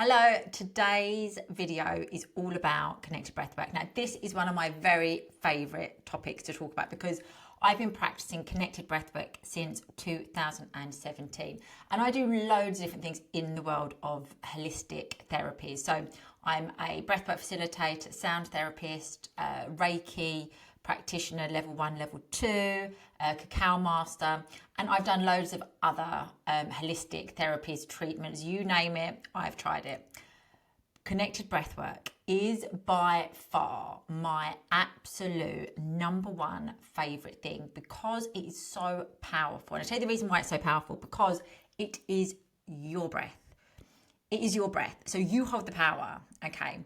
Hello, today's video is all about connected breathwork. Now, this is one of my very favourite topics to talk about because I've been practicing connected breathwork since 2017, and I do loads of different things in the world of holistic therapies. So I'm a breathwork facilitator, sound therapist, Reiki practitioner, level 1, level 2, cacao master, and I've done loads of other holistic therapies, treatments, you name it, I've tried it. Connected breathwork is by far my absolute number one favorite thing because it is so powerful. And I'll tell you the reason why it's so powerful, because it is your breath. It is your breath. So you hold the power, okay?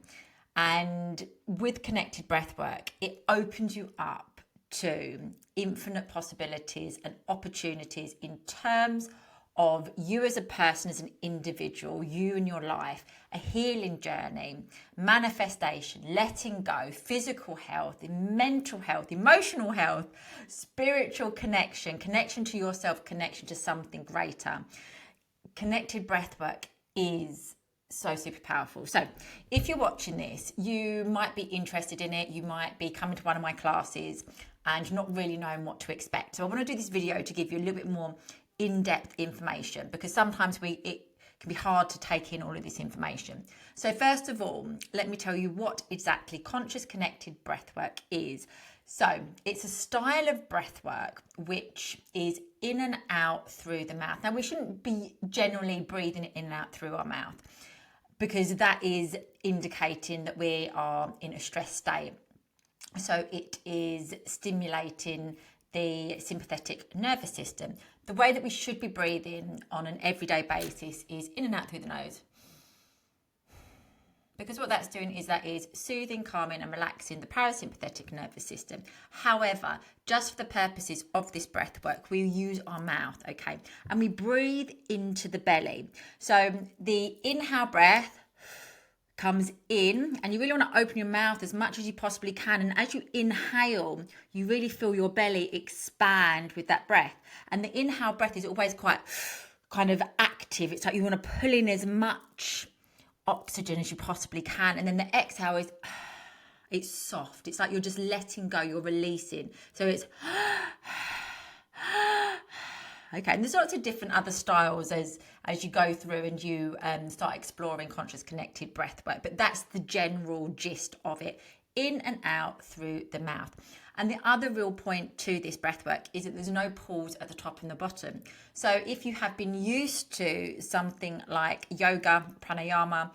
And with connected breathwork, it opens you up to infinite possibilities and opportunities in terms of you as a person, as an individual, you and your life, a healing journey, manifestation, letting go, physical health, mental health, emotional health, spiritual connection, connection to yourself, connection to something greater. Connected breathwork is so super powerful. So if you're watching this, you might be interested in it. You might be coming to one of my classes and not really knowing what to expect. So I want to do this video to give you a little bit more in-depth information, because sometimes it can be hard to take in all of this information. So first of all, let me tell you what exactly conscious connected breathwork is. So it's a style of breathwork which is in and out through the mouth. Now, we shouldn't be generally breathing in and out through our mouth, because that is indicating that we are in a stress state. So it is stimulating the sympathetic nervous system. The way that we should be breathing on an everyday basis is in and out through the nose. Because what that's doing is that is soothing, calming and relaxing the parasympathetic nervous system. However, just for the purposes of this breath work, we use our mouth, okay? And we breathe into the belly. So the inhale breath comes in, and you really want to open your mouth as much as you possibly can. And as you inhale, you really feel your belly expand with that breath. And the inhale breath is always quite kind of active. It's like you want to pull in as much oxygen as you possibly can. And then the exhale is, it's soft. It's like you're just letting go, you're releasing. So it's okay, and there's lots of different other styles as you go through and you start exploring conscious connected breathwork, but that's the general gist of it, in and out through the mouth. And the other real point to this breathwork is that there's no pause at the top and the bottom. So if you have been used to something like yoga, pranayama,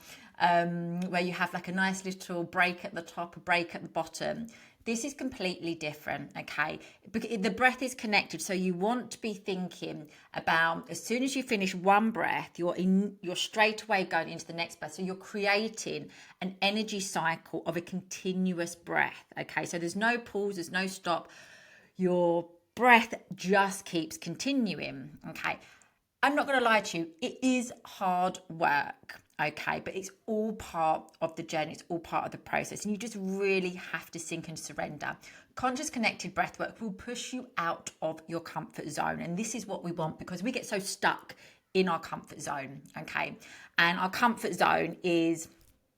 where you have like a nice little break at the top, a break at the bottom, this is completely different, okay? The breath is connected, so you want to be thinking about, as soon as you finish one breath, you're straight away going into the next breath. So you're creating an energy cycle of a continuous breath, okay? So there's no pause, there's no stop. Your breath just keeps continuing, okay? I'm not going to lie to you, it is hard work. Okay, but it's all part of the journey. It's all part of the process. And you just really have to sink and surrender. Conscious connected breathwork will push you out of your comfort zone. And this is what we want, because we get so stuck in our comfort zone. Okay. And our comfort zone is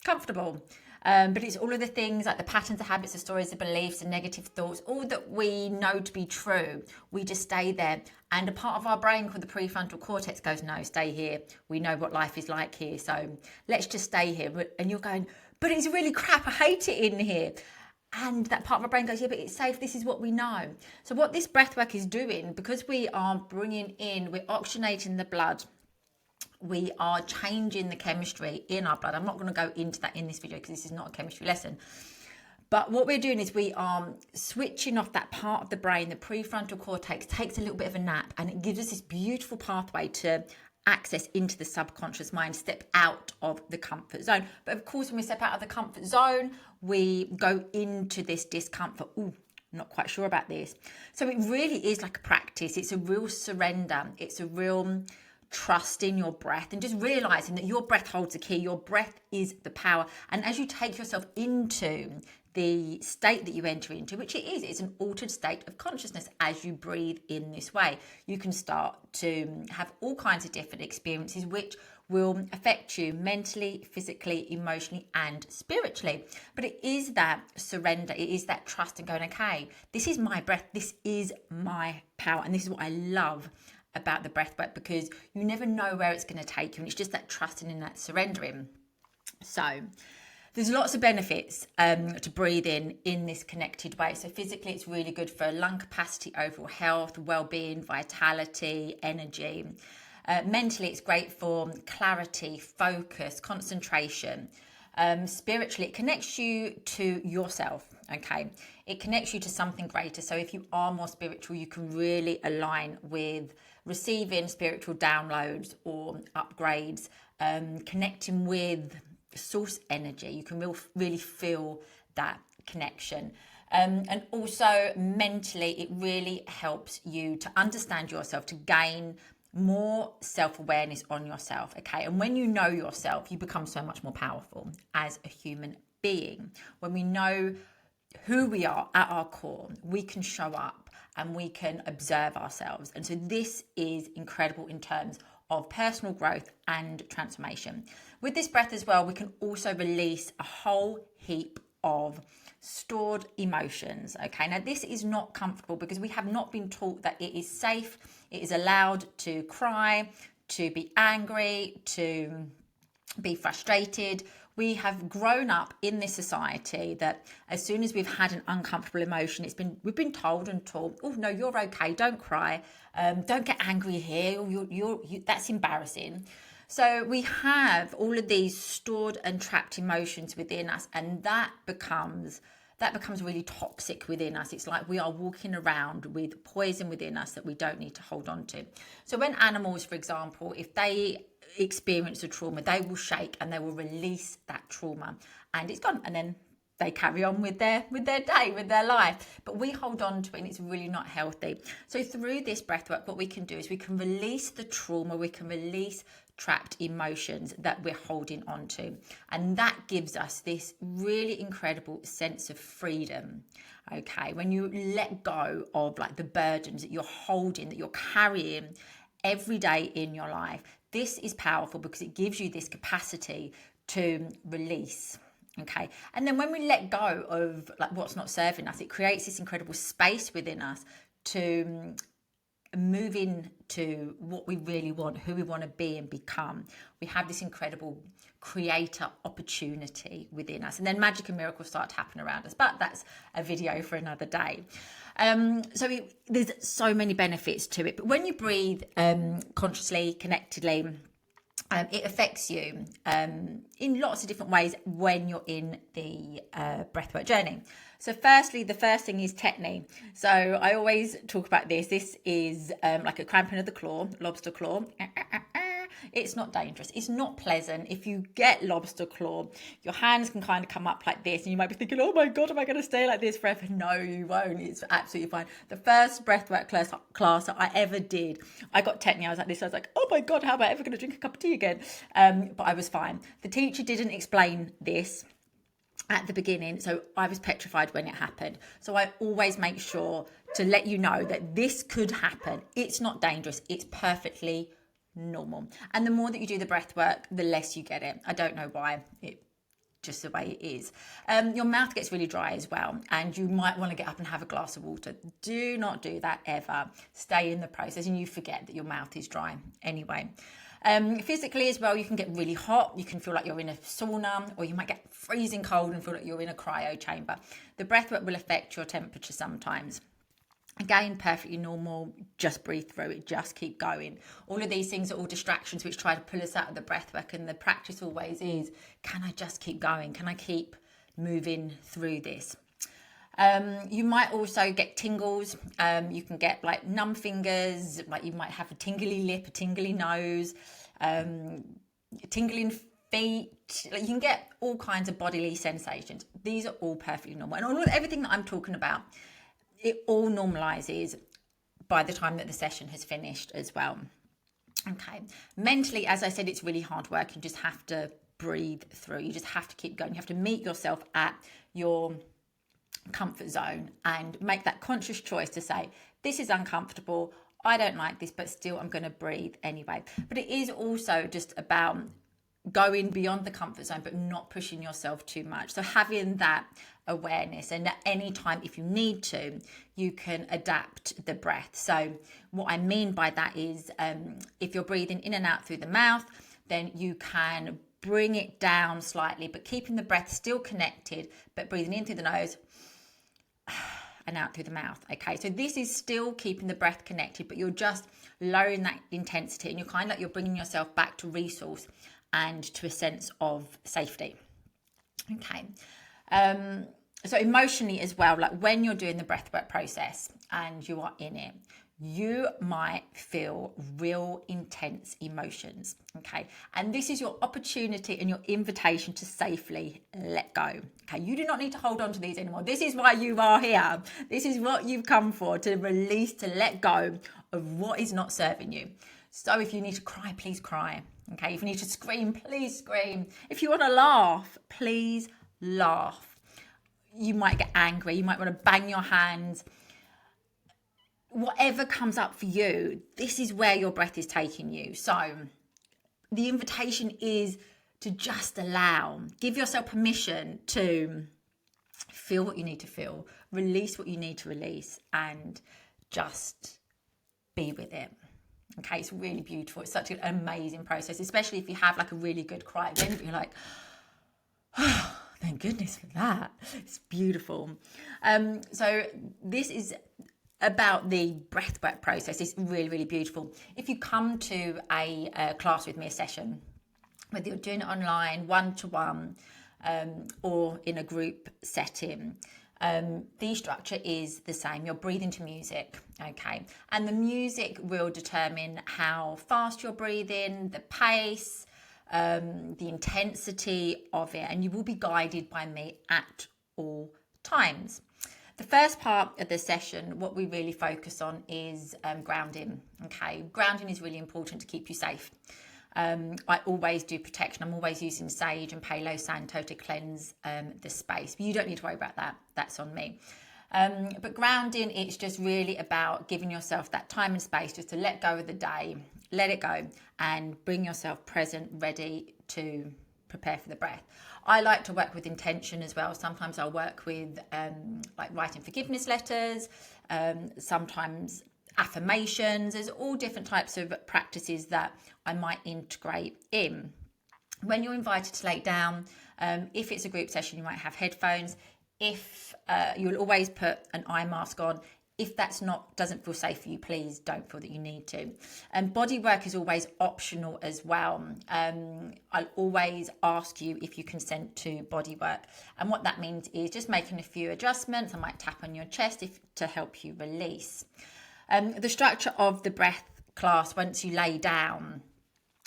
comfortable. But it's all of the things like the patterns, the habits, the stories, the beliefs, the negative thoughts, all that we know to be true. We just stay there. And a part of our brain called the prefrontal cortex goes, no, stay here. We know what life is like here. So let's just stay here. And you're going, but it's really crap. I hate it in here. And that part of our brain goes, yeah, but it's safe. This is what we know. So what this breath work is doing, because we are bringing in, we're oxygenating the blood, we are changing the chemistry in our blood. I'm not going to go into that in this video because this is not a chemistry lesson. But what we're doing is we are switching off that part of the brain. The prefrontal cortex takes a little bit of a nap, and it gives us this beautiful pathway to access into the subconscious mind, step out of the comfort zone. But of course, when we step out of the comfort zone, we go into this discomfort. Ooh, not quite sure about this. So it really is like a practice. It's a real surrender. It's a real trust in your breath, and just realizing that your breath holds the key. Your breath is the power. And as you take yourself into the state that you enter into, which it is, it's an altered state of consciousness. As you breathe in this way, you can start to have all kinds of different experiences which will affect you mentally, physically, emotionally, and spiritually. But it is that surrender, it is that trust and going, okay, this is my breath, this is my power. And this is what I love about the breath work, because you never know where it's going to take you. And it's just that trusting and that surrendering. So there's lots of benefits to breathe in this connected way. So physically, it's really good for lung capacity, overall health, well-being, vitality, energy. Mentally, it's great for clarity, focus, concentration. Spiritually, it connects you to yourself, okay? It connects you to something greater. So if you are more spiritual, you can really align with receiving spiritual downloads or upgrades, connecting with source energy. You can really feel that connection. And also mentally, it really helps you to understand yourself, to gain more self-awareness on yourself, okay? And when you know yourself, you become so much more powerful as a human being. When we know who we are at our core, we can show up and we can observe ourselves. And so this is incredible in terms of personal growth and transformation. With this breath as well, we can also release a whole heap of stored emotions. Okay, now this is not comfortable because we have not been taught that it is safe, it is allowed to cry, to be angry, to be frustrated. We have grown up in this society that as soon as we've had an uncomfortable emotion, we've been told and taught, oh no, you're okay, don't cry, don't get angry here, or that's embarrassing. So we have all of these stored and trapped emotions within us, and that becomes really toxic within us. It's like we are walking around with poison within us that we don't need to hold on to. So when animals, for example, if they experience a trauma, they will shake and they will release that trauma and it's gone, and then they carry on with their day, with their life. But we hold on to it and it's really not healthy. So through this breath work, what we can do is we can release the trauma, we can release trapped emotions that we're holding on to, and that gives us this really incredible sense of freedom. Okay, when you let go of like the burdens that you're holding, that you're carrying every day in your life, this is powerful because it gives you this capacity to release. Okay, and then when we let go of like what's not serving us, it creates this incredible space within us to move into what we really want, who we want to be and become. We have this incredible creator opportunity within us, and then magic and miracles start to happen around us, but that's a video for another day. There's so many benefits to it, but when you breathe consciously, connectedly, it affects you in lots of different ways when you're in the breathwork journey. So firstly, the first thing is tetany. So I always talk about this. This is like a cramping of the claw, lobster claw. It's not dangerous. It's not pleasant. If you get lobster claw, your hands can kind of come up like this and you might be thinking, oh my God, am I going to stay like this forever? No, you won't. It's absolutely fine. The first breathwork class that I ever did, I got tetany. I was like this. I was like, oh my God, how am I ever going to drink a cup of tea again? But I was fine. The teacher didn't explain this at the beginning, so I was petrified when it happened. So I always make sure to let you know that this could happen. It's not dangerous. It's perfectly normal. And the more that you do the breath work, the less you get it. I don't know why. It just the way it is. Your mouth gets really dry as well, and you might want to get up and have a glass of water. Do not do that ever. Stay in the process and you forget that your mouth is dry anyway. Physically as well, you can get really hot. You can feel like you're in a sauna, or you might get freezing cold and feel like you're in a cryo chamber. The breathwork will affect your temperature sometimes. Again, perfectly normal. Just breathe through it. Just keep going. All of these things are all distractions which try to pull us out of the breathwork, and the practice always is, can I just keep going? Can I keep moving through this? You might also get tingles. You can get like numb fingers, like you might have a tingly lip, a tingly nose, tingling feet. Like you can get all kinds of bodily sensations. These are all perfectly normal, and everything that I'm talking about, it all normalizes by the time that the session has finished as well. Okay, mentally, as I said, it's really hard work. You just have to breathe through. You just have to keep going. You have to meet yourself at your comfort zone and make that conscious choice to say, this is uncomfortable. I don't like this, but still I'm going to breathe anyway. But it is also just about going beyond the comfort zone, but not pushing yourself too much. So having that awareness, and at any time, if you need to, you can adapt the breath. So what I mean by that is if you're breathing in and out through the mouth, then you can bring it down slightly, but keeping the breath still connected, but breathing in through the nose and out through the mouth. Okay, so this is still keeping the breath connected, but you're just lowering that intensity, and you're kind of like you're bringing yourself back to resource and to a sense of safety. Okay. So emotionally as well, like when you're doing the breathwork process and you are in it, you might feel real intense emotions. Okay. And this is your opportunity and your invitation to safely let go. Okay. You do not need to hold on to these anymore. This is why you are here. This is what you've come for, to release, to let go of what is not serving you. So if you need to cry, please cry. Okay, if you need to scream, please scream. If you want to laugh, please laugh. You might get angry. You might want to bang your hands. Whatever comes up for you, this is where your breath is taking you. So the invitation is to just allow. Give yourself permission to feel what you need to feel. Release what you need to release. And just be with it. Okay, it's really beautiful. It's such an amazing process, especially if you have like a really good cry. Then you're like, oh, thank goodness for that. It's beautiful. So this is about the breathwork process. It's really, really beautiful. If you come to a class with me, a session, whether you're doing it online, one-to-one, or in a group setting, the structure is the same. You're breathing to music, okay? And the music will determine how fast you're breathing, the pace, the intensity of it, and you will be guided by me at all times. The first part of the session, what we really focus on is grounding, okay? Grounding is really important to keep you safe. I always do protection. I'm always using sage and Palo Santo to cleanse the space. But you don't need to worry about that. That's on me. But grounding, it's just really about giving yourself that time and space just to let go of the day, let it go, and bring yourself present, ready to prepare for the breath. I like to work with intention as well. Sometimes I'll work with like writing forgiveness letters, sometimes affirmations. There's all different types of practices that I might integrate in. When you're invited to lay down, if it's a group session, you might have headphones. If you'll always put an eye mask on. If that's doesn't feel safe for you, please don't feel that you need to. And body work is always optional as well. I'll always ask you if you consent to body work. And what that means is just making a few adjustments. I might tap on your chest to help you release. The structure of the breath class, once you lay down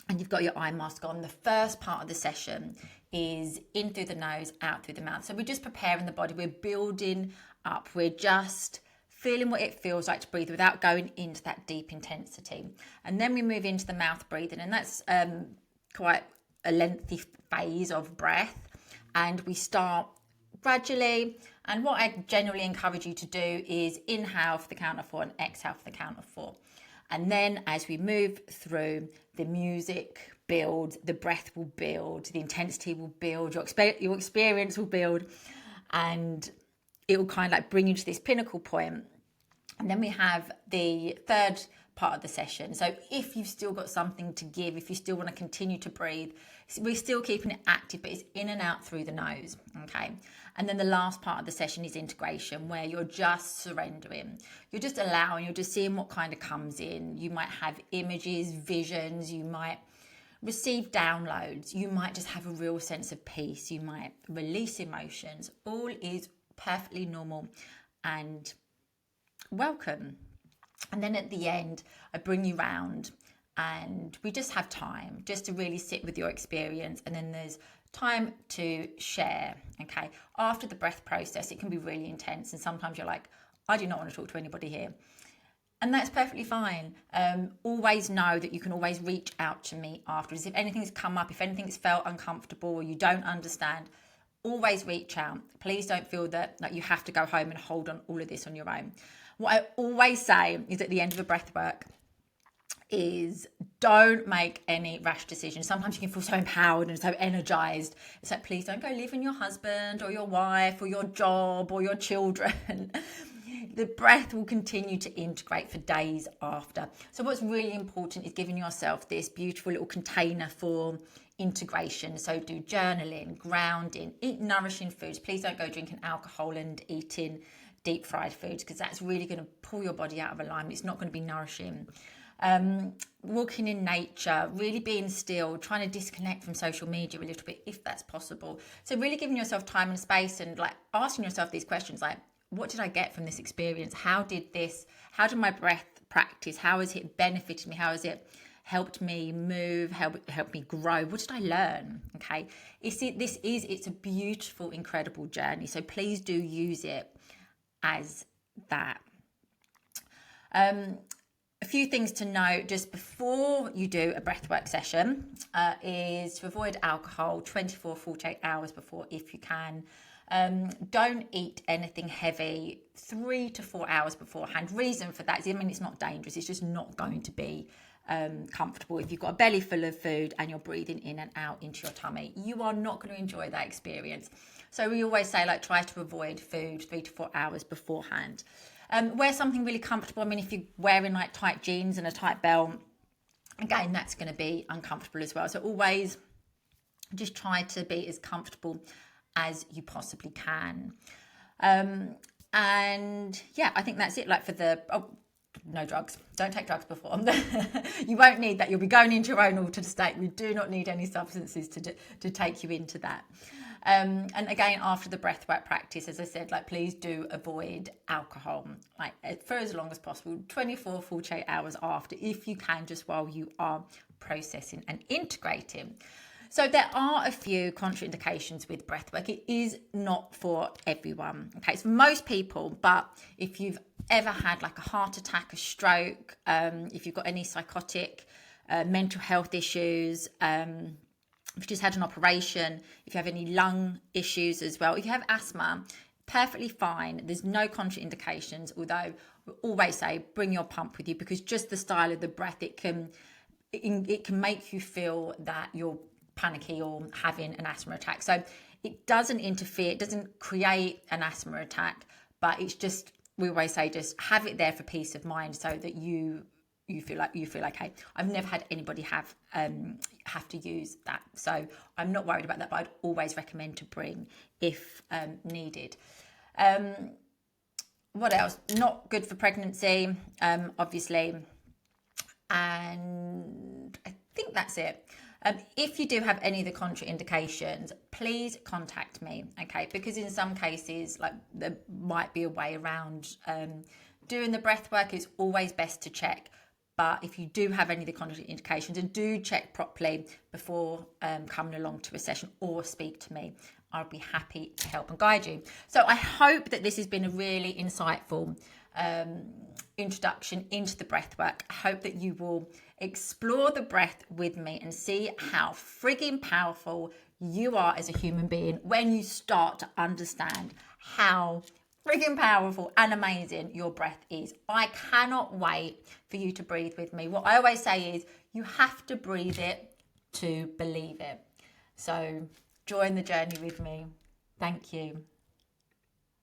and you've got your eye mask on, the first part of the session is in through the nose, out through the mouth. So we're just preparing the body. We're building up. We're just feeling what it feels like to breathe without going into that deep intensity. And then we move into the mouth breathing, and that's quite a lengthy phase of breath. And we start gradually. And what I generally encourage you to do is inhale for the count of 4 and exhale for the count of 4. And then as we move through, the music builds, the breath will build, the intensity will build, your experience will build, and it will kind of like bring you to this pinnacle point. And then we have the third part of the session. So if you've still got something to give, if you still want to continue to breathe, we're still keeping it active, but it's in and out through the nose, okay? And then the last part of the session is integration, where you're just surrendering. You're just allowing, you're just seeing what kind of comes in. You might have images, visions, you might receive downloads, you might just have a real sense of peace, you might release emotions. All is perfectly normal and welcome. And then at the end, I bring you round and we just have time just to really sit with your experience. And then there's time to share, okay? After the breath process, it can be really intense. And sometimes you're like, I do not want to talk to anybody here. And that's perfectly fine. Always know that you can always reach out to me afterwards. If anything's come up, if anything's felt uncomfortable or you don't understand, always reach out. Please don't feel that like you have to go home and hold on all of this on your own. What I always say is at the end of a breath work is don't make any rash decisions. Sometimes you can feel so empowered and so energized. It's like, please don't go live in your husband or your wife or your job or your children. The breath will continue to integrate for days after. So what's really important is giving yourself this beautiful little container for integration. So do journaling, grounding, eat nourishing foods. Please don't go drinking alcohol and eating deep fried foods, because that's really going to pull your body out of alignment. It's not going to be nourishing. Walking in nature, really being still, trying to disconnect from social media a little bit if that's possible. So really giving yourself time and space, and like asking yourself these questions like, what did I get from this experience? How did my breath practice, how has it benefited me? How has it helped me move, helped me grow? What did I learn? Okay, it's a beautiful, incredible journey. So please do use it as that. A few things to note just before you do a breathwork session is to avoid alcohol 24-48 hours before if you can. Don't eat anything heavy 3 to 4 hours beforehand. Reason for that is, it's not dangerous, it's just not going to be comfortable. If you've got a belly full of food and you're breathing in and out into your tummy, you are not going to enjoy that experience. So we always say, like, try to avoid food 3 to 4 hours beforehand. Wear something really comfortable. If you're wearing like tight jeans and a tight belt, again, that's going to be uncomfortable as well. So always just try to be as comfortable as you possibly can. And yeah, I think that's it. Like for no drugs. Don't take drugs before. You won't need that. You'll be going into your own altered state. We do not need any substances to take you into that. And again, after the breathwork practice, as I said, like, please do avoid alcohol, like, for as long as possible, 24-48 hours after, if you can, just while you are processing and integrating. So there are a few contraindications with breathwork. It is not for everyone. Okay, it's for most people, but if you've ever had like a heart attack, a stroke, if you've got any psychotic, mental health issues, if you just had an operation, if you have any lung issues as well, if you have asthma, perfectly fine. There's no contraindications, although we always say bring your pump with you, because just the style of the breath, it can make you feel that you're panicky or having an asthma attack. So it doesn't interfere, it doesn't create an asthma attack, but it's just, we always say, just have it there for peace of mind so that you feel okay. I've never had anybody have to use that, so I'm not worried about that, but I'd always recommend to bring if needed. What else? Not good for pregnancy, obviously, and I think that's it. If you do have any of the contraindications, please contact me, okay? Because in some cases, like, there might be a way around doing the breath work. It's always best to check. But if you do have any of the contraindications, and do check properly before coming along to a session or speak to me, I'll be happy to help and guide you. So I hope that this has been a really insightful introduction into the breath work. I hope that you will explore the breath with me and see how friggin' powerful you are as a human being when you start to understand how friggin' powerful and amazing your breath is. I cannot wait for you to breathe with me. What I always say is, you have to breathe it to believe it. So join the journey with me. Thank you.